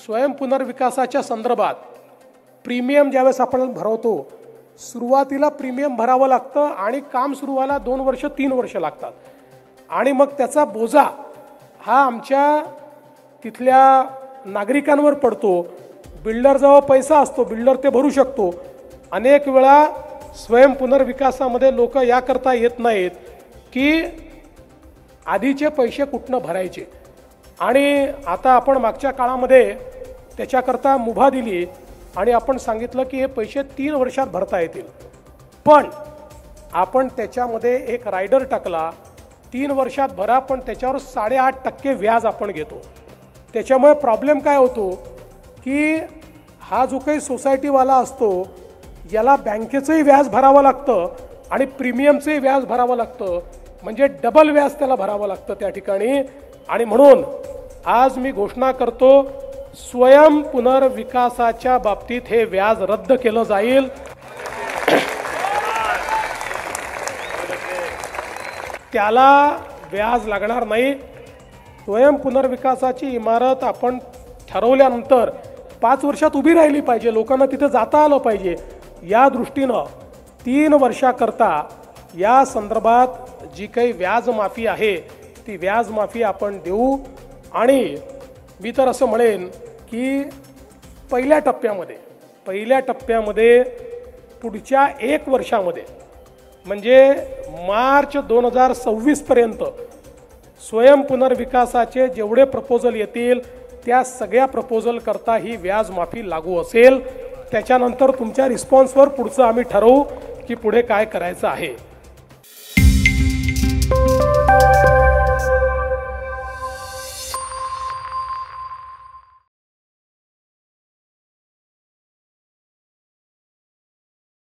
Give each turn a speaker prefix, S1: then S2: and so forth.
S1: स्वयं पुनर्विकासाच्या संदर्भात प्रीमियम ज्यावेळेस आपण भरवतो, सुरुवातीला प्रीमियम भरावं लागतं आणि काम सुरू व्हायला 2 वर्ष 3 वर्ष लागतात आणि मग त्याचा बोजा हा आमच्या तिथल्या नागरिकांवर पडतो। बिल्डरजवळ पैसा असतो, बिल्डर ते भरू शकतो। अनेक वेळा स्वयं पुनर्विकासामध्ये लोक याकरता येत नाहीत की आधीचे पैसे कुठनं भरायचे, आणि आता आपण मागच्या काळामध्ये त्याच्याकरता मुभा दिली आणि आपण सांगितलं की हे पैसे 3 वर्षात भरता येतील, पण आपण त्याच्यामध्ये एक रायडर टाकला, 3 वर्षात भरा पण त्याच्यावर 8.5% व्याज आपण घेतो। त्याच्यामुळे प्रॉब्लेम काय होतो की हा जो काही सोसायटीवाला असतो याला बँकेचंही व्याज भरावं लागतं आणि प्रीमियमचंही व्याज भरावं लागतं, म्हणजे डबल व्याज त्याला भरावं लागतं त्या ठिकाणी। आणि म्हणून आज मी घोषणा करतो, स्वयं पुनर्विकासाच्या बाबतीत हे व्याज रद्द केलं जाईल। त्याला व्याज लागणार नाही। स्वयं पुनर्विकासाची इमारत आपण ठरवल्यानंतर 5 वर्षात उभी राहिली पाहिजे, लोकांना तिथे जाता आलं पाहिजे। या दृष्टीनं 3 वर्षाकरता या संदर्भात जी काही व्याज माफी आहे ती व्याज माफी आपण देऊ। आणि मी तर असं म्हणेन की पहिल्या टप्प्यामध्ये पुढच्या 1 वर्षामध्ये म्हणजे मार्च 2026 पर्यंत स्वयं पुनर्विकासाचे जेवढे प्रपोजल येतील त्या सगळ्या प्रपोजल करता ही व्याज माफी लागू असेल। त्याच्यानंतर तुमच्या रिस्पॉन्सवर पुढचं आम्ही ठरवू की पुढे काय करायचं आहे।